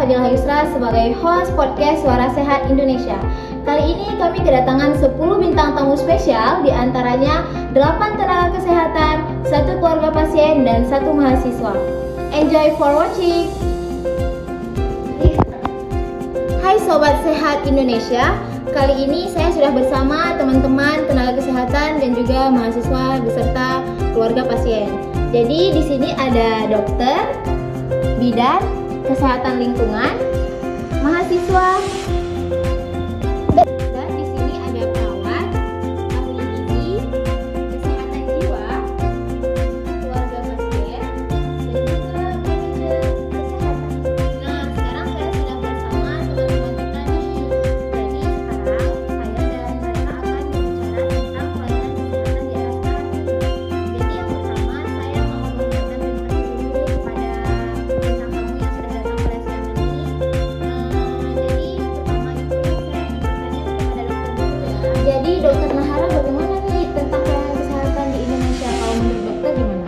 Nabila Yusra sebagai host podcast Suara Sehat Indonesia. Kali ini kami kedatangan 10 bintang tamu spesial, diantaranya 8 tenaga kesehatan, 1 keluarga pasien, dan 1 mahasiswa. Enjoy for watching! Hai Sobat Sehat Indonesia, kali ini saya sudah bersama teman-teman tenaga kesehatan dan juga mahasiswa beserta keluarga pasien. Jadi di sini ada dokter, bidan, kesehatan lingkungan, mahasiswa, dan di sini ada perawat, ahli gizi, kesehatan jiwa, keluarga pasien, dan juga manajer kesehatan. Nah, sekarang saya sudah bersama teman-teman kita nih. Jadi sekarang saya dan mereka akan berbicara tentang pelayanan kesehatan di era sekarang nih. Jadi yang pertama saya mau mengucapkan terima kasih dulu kepada bintang tamu yang sudah datang pada siang ini. Jadi pertama itu saya ingin bertanya kepada dokter dulu ya. Jadi dokter Nahara, bagaimana nih tentang pelayanan kesehatan di Indonesia? Kalau menurut dokter gimana?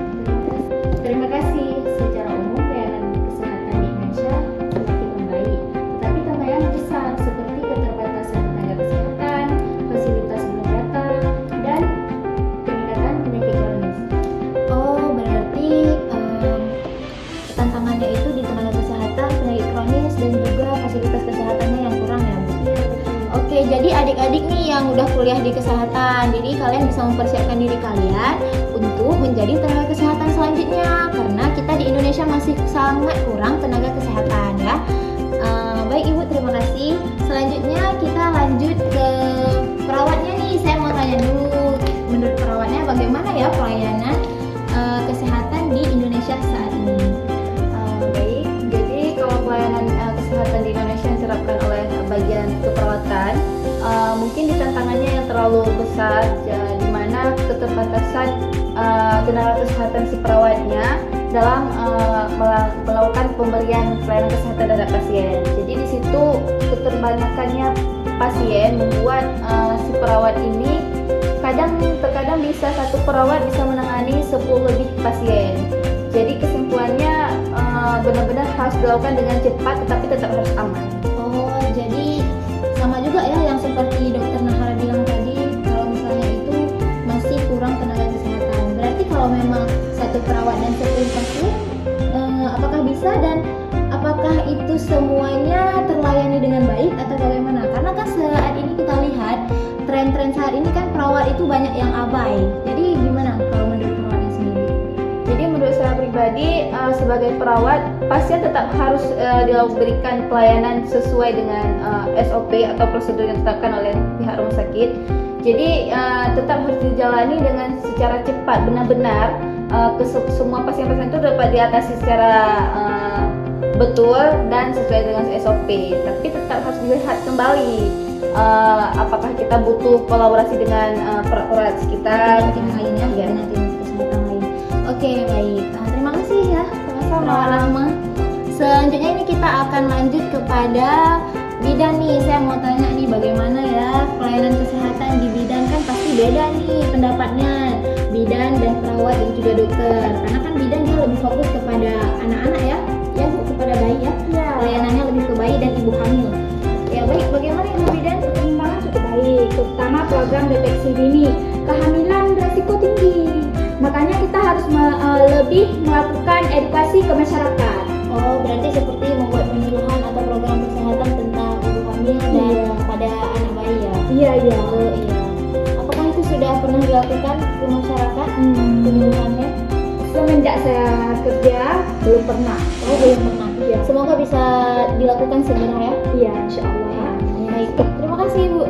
Terima kasih. Secara umum pelayanan kesehatan di Indonesia semakin membaik, tetapi tantangan besar seperti keterbatasan tenaga kesehatan, fasilitas belum rata, dan peningkatan penyakit kronis. Oh, berarti tantangannya itu di tenaga kesehatan, penyakit kronis, dan juga fasilitas kesehatannya yang kurang ya, Bu? Oke, jadi adik-adik nih yang udah kuliah di kesehatan, jadi kalian bisa mempersiapkan diri kalian untuk menjadi tenaga kesehatan selanjutnya, karena kita di Indonesia masih sangat kurang tenaga kesehatan ya. Baik Ibu, terima kasih. Selanjutnya kita lanjut ke perawatnya nih. Saya mau tanya dulu, menurut perawatnya bagaimana ya pelayanan kesehatan di Indonesia saat ini? Baik, jadi kalau pelayanan kesehatan di Indonesia yang diterapkan oleh bagian keperawatan, mungkin di tantangannya yang terlalu besar, di mana keterbatasan tenaga kesehatan si perawatnya dalam melakukan pemberian pelayanan kesehatan terhadap pasien. Jadi di situ keterbanyakannya pasien membuat si perawat ini terkadang bisa satu perawat bisa menangani 10 lebih pasien. Jadi kesimpulannya benar-benar harus dilakukan dengan cepat, tetapi tetap harus aman. Oh, jadi sama juga ya yang seperti dokter Nahara bilang tadi, kalau misalnya itu masih kurang tenaga kesehatan. Berarti kalau memang satu perawat dan 10 pasien, apakah bisa dan apakah itu semuanya terlayani dengan baik atau bagaimana? Karena kan saat ini kita lihat tren-tren saat ini kan perawat itu banyak yang abai. Jadi gimana kalau menurut perawatnya sendiri? Jadi menurut saya pribadi, sebagai perawat, pasien tetap harus diberikan pelayanan sesuai dengan SOP atau prosedur yang ditetapkan oleh pihak rumah sakit. Jadi tetap harus dijalani dengan secara cepat, benar-benar semua pasien-pasien itu dapat diatasi secara betul dan sesuai dengan SOP. Tapi tetap harus dilihat kembali apakah kita butuh kolaborasi dengan perawat sekitar Tim lainnya, ya. dengan tim kesehatan lain. Oke, baik. Terima kasih ya, perawat lama. Selanjutnya ini kita akan lanjut kepada bidan nih. Saya mau tanya nih, bagaimana ya pelayanan kesehatan di bidan? Kan pasti beda nih pendapatnya bidan dan perawat dan juga dokter. Karena kan bidan dia lebih fokus kepada anak-anak ya, Bu, kepada bayi ya. Pelayanannya lebih ke bayi dan ibu hamil. Ya baik, bagaimana ibu bidan? Perkembangan cukup baik, terutama program deteksi dini kehamilan beresiko tinggi. Makanya kita harus lebih melakukan edukasi ke masyarakat. Oh, berarti seperti membuat penyuluhan atau program kesehatan tentang ibu hamil dan pada anak bayi ya? Iya. Oh iya. Apakah itu sudah pernah dilakukan ke masyarakat penyuluhannya? Semenjak saya kerja belum pernah. Oh, belum pernah. Iya. Semoga bisa dilakukan segera ya. Iya, insya Allah. Baik, terima kasih Ibu.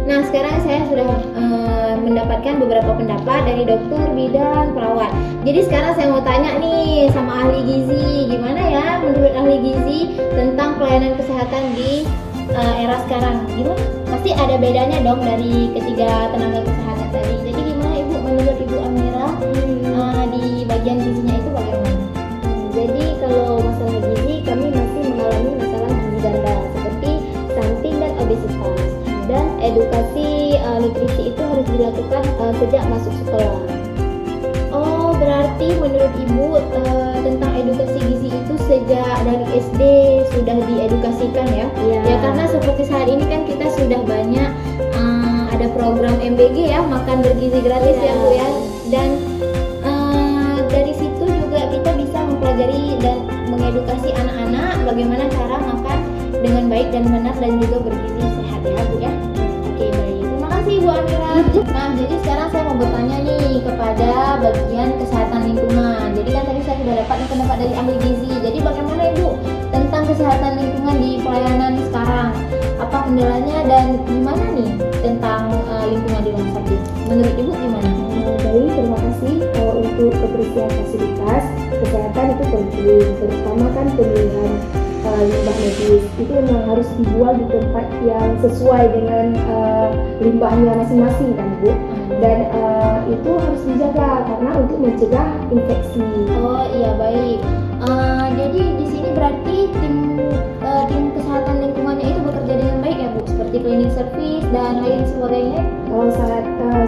Nah, sekarang saya sudah mendapatkan beberapa pendapat dari dokter, bidan, perawat. Jadi sekarang saya mau tanya nih sama ahli gizi, gimana ya menurut ahli gizi tentang pelayanan kesehatan di era sekarang? Gimana? Pasti ada bedanya dong dari ketiga tenaga kesehatan tadi. Jadi gimana Ibu, menurut Ibu Amira di bagian gizinya itu bagaimana? Jadi kalau masalah gizi, kami masih mengalami masalah gizi ganda seperti stunting dan obesitas. Dan edukasi nutrisi itu harus dilakukan sejak masuk sekolah. Oh, berarti menurut Ibu tentang edukasi gizi itu sejak dari SD sudah MBG ya, makan bergizi gratis ya Bu ya. Dan dari situ juga kita bisa mempelajari dan mengedukasi anak-anak bagaimana cara makan dengan baik dan benar dan juga bergizi sehat ya Bu ya. Oke baik, terima kasih Bu Amira. Nah jadi sekarang saya mau bertanya nih kepada bagian kesehatan lingkungan. Jadi kan tadi saya sudah dapat pendapat dari ahli gizi. Jadi bagaimana Ibu tentang kesehatan lingkungan di pelayanan sekarang? Apa kendalanya dan gimana nih tentang lingkungan di rumah sakit? Menurut Ibu gimana? Baik, terima kasih. Untuk kebersihan fasilitas kesehatan itu penting, terutama kan pemilihan limbah medis itu memang harus dibuang di tempat yang sesuai dengan limbahnya masing-masing kan Bu, dan itu harus dijaga karena untuk mencegah infeksi. Oh iya baik. Jadi di sini berarti tim kesehatan lingkungannya itu bekerja dengan baik ya Bu, seperti cleaning service dan lain sebagainya. Kalau saat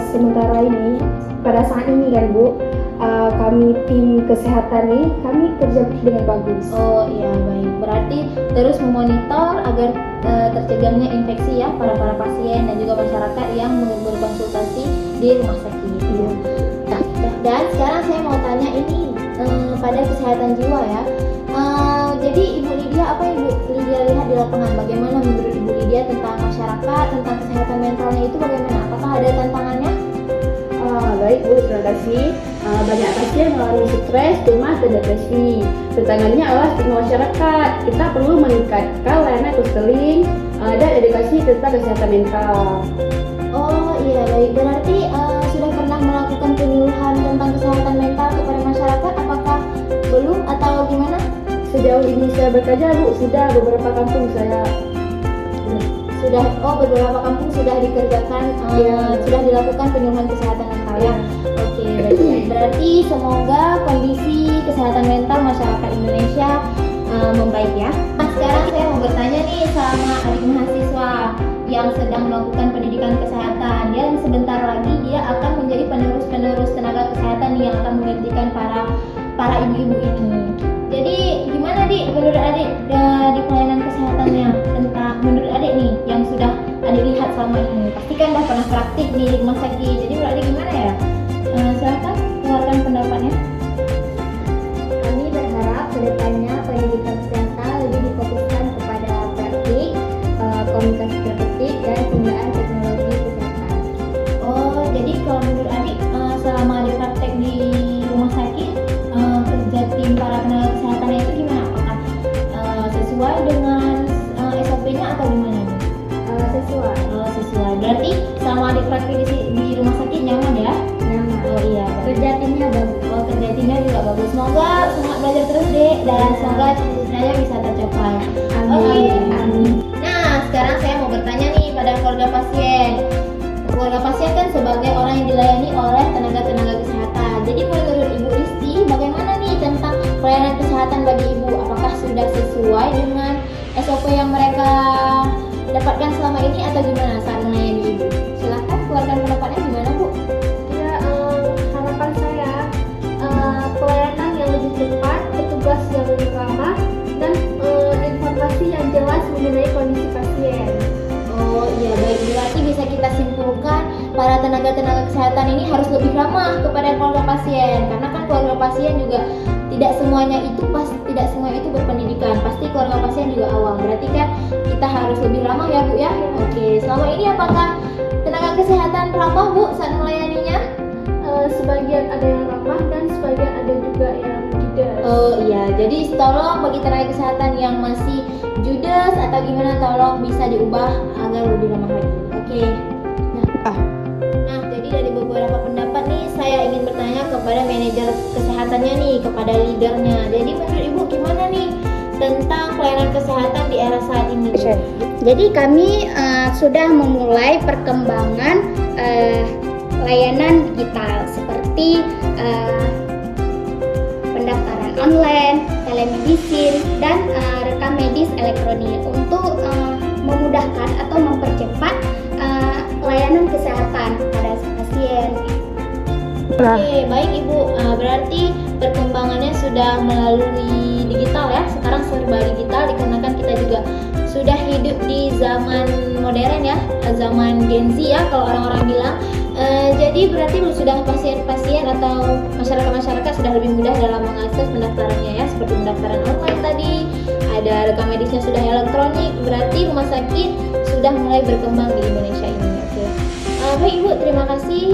sementara ini pada saat ini kan Bu, kami tim kesehatan ini kami kerja dengan bagus. Oh iya baik, berarti terus memonitor agar tercegahnya infeksi ya para pasien dan juga masyarakat yang berkonsultasi di rumah sakit. Iya. Nah, dan sekarang saya mau tanya ini pada kesehatan jiwa ya. Jadi Ibu Lydia, apa Ibu Lydia lihat di lapangan? Bagaimana menurut Ibu Lydia tentang masyarakat, tentang kesehatan mentalnya itu bagaimana? Apakah ada tantangannya? Baik Bu, terima kasih. Banyak pasien mengalami stres, cemas, dan depresi. Tantangannya adalah stigma masyarakat. Kita perlu meningkatkan layanan konseling dan edukasi tentang kesehatan mental. Oh iya baik, berarti sudah pernah melakukan penyuluhan tentang kesehatan mental kepada masyarakat? Apakah belum atau gimana? Sejauh ini saya bekerja Bu, sudah beberapa kampung saya. Beberapa kampung sudah dikerjakan, sudah dilakukan penyuluhan kesehatan mental ya. Oke, berarti semoga kondisi kesehatan mental masyarakat Indonesia membaik ya. Nah, sekarang saya mau bertanya nih sama adik mahasiswa yang sedang melakukan pendidikan kesehatan. Dan sebentar lagi dia akan menjadi penerus tenaga kesehatan yang akan menggantikan para ibu-ibu ini. Jadi gimana Dik menurut adik di pelayanan kesehatannya? Menurut adik nih yang sudah adik lihat selama ini, pasti kan udah pernah praktik di rumah sakit. Jadi menurut adik gimana ya? Silakan keluarkan pendapatnya. Kami berharap kedepannya pendidikan kesehatan lebih difokuskan kepada praktik, komunikasi terapeutik, dan penggunaan teknologi kesehatan. Oh, jadi kalau menurut adik selama adik praktek di rumah sakit, kerja tim para tenaga kesehatannya itu gimana? Apakah sesuai dengan SOP-nya atau gimana? Sesuai. Oh, sesuai. Berarti selama adik praktek di rumah sakit nyaman ya? Nyaman. Oh iya. Kerja timnya bagus. Oh, kerja timnya juga bagus. Semoga semangat belajar terus Dek dan semoga cita-citanya bisa tercapai. Oke. Amin. Nah, sekarang saya mau bertanya nih pada keluarga pasien. Keluarga pasien kan sebagai orang yang dilayani oleh tenaga-tenaga kesehatan. Jadi menurut Ibu Risti, bagaimana nih tentang pelayanan kesehatan bagi Ibu? Apakah sudah sesuai dengan SOP yang mereka dapatkan selama ini atau gimana saat melayani Ibu? Silahkan keluarkan pendapatnya gimana Bu? Ya, harapan saya pelayanan yang lebih cepat, petugas yang lebih ramah, dan informasi yang jelas mengenai kondisi pasien. Oh iya baik, berarti bisa kita simpulkan para tenaga-tenaga kesehatan ini harus lebih ramah kepada keluarga pasien, karena kan keluarga pasien juga tidak semuanya itu berpendidikan, pasti keluarga pasien juga awam, berarti kan kita harus lebih ramah ya Bu ya. Oke, selama ini apakah tenaga kesehatan ramah Bu saat melayaninya? Sebagian ada yang ramah dan sebagian ada juga yang tidak. Oh iya, jadi tolong bagi tenaga kesehatan yang masih judes atau gimana, tolong bisa diubah agar lebih ramah lagi. Oke. Nah, jadi dari beberapa pendapat nih, saya ingin bertanya kepada manajer kesehatannya nih, kepada leadernya. Jadi menurut Ibu gimana nih tentang pelayanan kesehatan di era saat ini? Jadi kami sudah memulai perkembangan layanan digital seperti pendaftaran online, telemedicine, dan rekam medis elektronik untuk memudahkan atau mempercepat layanan kesehatan pada pasien. Oke, baik Ibu. Berarti perkembangannya sudah melalui digital ya. Sekarang serba digital dikarenakan kita juga sudah hidup di zaman modern ya, zaman Gen Z ya kalau orang-orang bilang. Jadi berarti sudah pasien-pasien atau masyarakat-masyarakat sudah lebih mudah dalam mengakses pendaftarannya ya, seperti pendaftaran online tadi, ada rekam medisnya sudah elektronik, berarti rumah sakit sudah mulai berkembang di Indonesia ini. Oke. Baik Ibu, terima kasih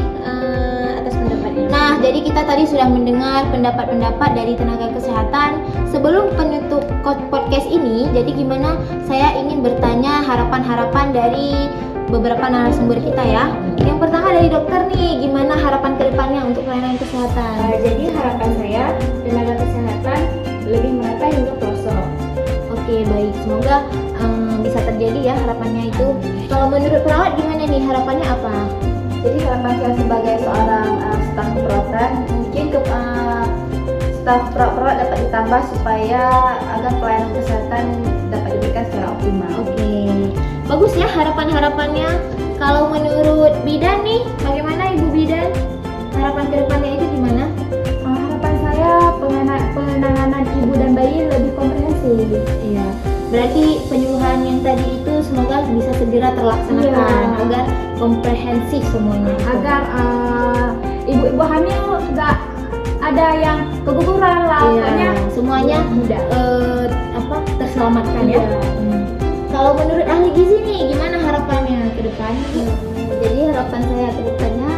atas pendapatnya. Nah, jadi kita tadi sudah mendengar pendapat-pendapat dari tenaga kesehatan. Sebelum penutup podcast ini, jadi gimana saya ingin bertanya harapan-harapan dari beberapa narasumber kita ya. Yang pertama dari dokter nih, gimana harapan kedepannya untuk pelayanan kesehatan? Jadi harapan saya tenaga kesehatan lebih merata hingga pelosok. Oke, baik. Semoga bisa terjadi ya harapannya itu. Kalau menurut perawat gimana nih, harapannya apa? Jadi harapan saya sebagai seorang staf keperawatan, mungkin staf perawat dapat ditambah supaya agar pelayanan kesehatan dapat diberikan secara optimal. Oke, bagus ya harapan-harapannya. Kalau menurut bidan nih, bagaimana Ibu Bidan? Harapan kedepannya itu gimana? Harapan saya penanganan ibu dan bayi lebih komprehensif. Iya, berarti penyuluhan yang tadi itu semoga bisa segera terlaksanakan agar komprehensif semuanya. Agar ibu-ibu hamil nggak ada yang keguguran lah, pokoknya semuanya mudah. Terselamatkan ya. Kalau menurut ahli gizi nih, gimana harapannya ke depan? Jadi harapan saya ke depannya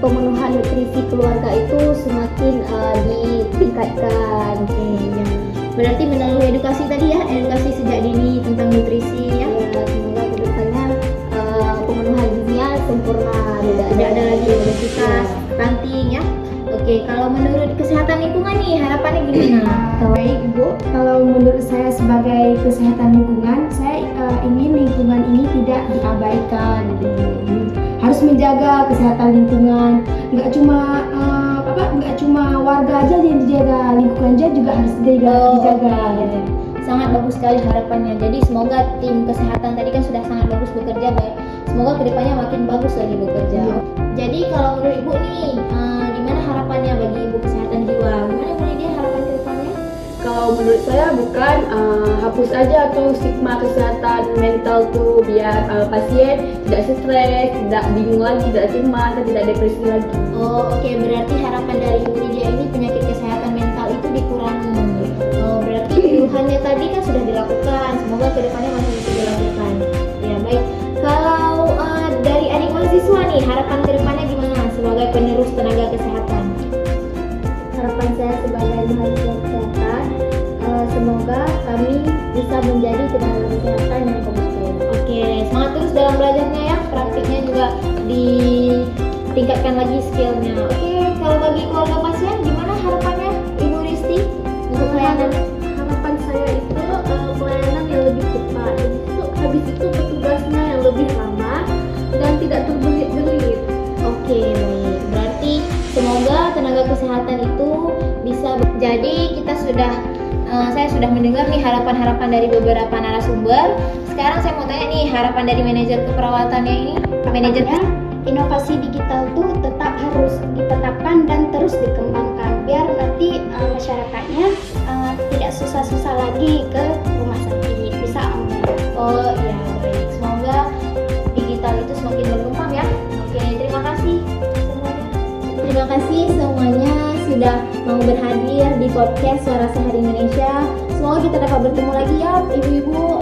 pemenuhan nutrisi keluarga itu semakin ditingkatkan. Oke, ya. Berarti melalui edukasi tadi ya, edukasi sejak dini tentang nutrisi ya. Semoga ke depannya pemenuhan gizinya sempurna, Tidak ada lagi obesitas, stunting ya. Oke, kalau menurut kesehatan lingkungan nih, harapannya gimana? Baik Ibu, kalau menurut saya sebagai kesehatan lingkungan, saya ingin lingkungan ini tidak diabaikan. Harus menjaga kesehatan lingkungan, nggak cuma warga aja yang dijaga, lingkungan juga harus dijaga. Sangat bagus sekali harapannya. Jadi semoga tim kesehatan tadi kan sudah sangat bagus bekerja, baik. Semoga kedepannya makin bagus lagi bekerja. Jadi kalau menurut Ibu nih, gimana harapannya bagi Ibu kesehatan jiwa? Gimana Bu Lydia harapan kedepannya? Kalau menurut saya bukan hapus aja tuh stigma kesehatan mental tuh, biar pasien tidak stres, tidak bingung lagi, tidak cemas, dan tidak depresi lagi. Oh oke, berarti harapan dari Bu Lydia ini penyakit kesehatan mental itu dikurangi. Oh berarti penyuluhannya tadi kan sudah dilakukan, semoga kedepannya masih bisa dilakukan. Ya baik. Kalau dari adik mahasiswa nih, harapan kedepannya gimana sebagai penerus tenaga kesehatan? Harapan saya sebagai mahasiswa kesehatan, semoga kami bisa menjadi tenaga kesehatan yang kompeten. Oke, semangat terus dalam belajarnya ya, praktiknya juga ditingkatkan lagi skillnya. Oke, kalau bagi keluarga pasien gimana harapannya Ibu Risti untuk pelayanan? Harapan saya itu pelayanan yang lebih cepat. Habis itu petugasnya yang lebih ramah dan tidak terbelit-belit. Oke, baik. Berarti semoga tenaga kesehatan itu bisa. Jadi kita saya sudah mendengar nih harapan-harapan dari beberapa narasumber. Sekarang saya mau tanya nih harapan dari manajer keperawatannya ini. Manajernya, inovasi digital tuh tetap harus ditetapkan dan terus dikembangkan biar nanti masyarakatnya tidak susah-susah lagi ke rumah sakit, bisa online. oh iya baik. Semoga digital itu semakin berkembang ya. Oke, terima kasih semuanya. Terima kasih semuanya sudah mau berhadir di podcast Suara Sehari Indonesia. Semoga kita dapat bertemu lagi ya, ibu-ibu,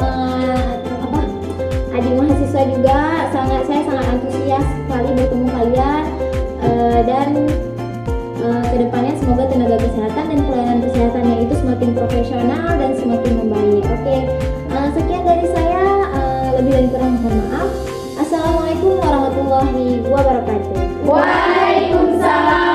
adik mahasiswa juga. Saya sangat antusias sekali bertemu kalian dan kedepannya semoga tenaga kesehatan dan pelayanan kesehatannya itu semakin profesional dan semakin membaik. Oke, sekian dari saya. Lebih dan kurang mohon maaf. Assalamualaikum warahmatullahi wabarakatuh. Waalaikumsalam.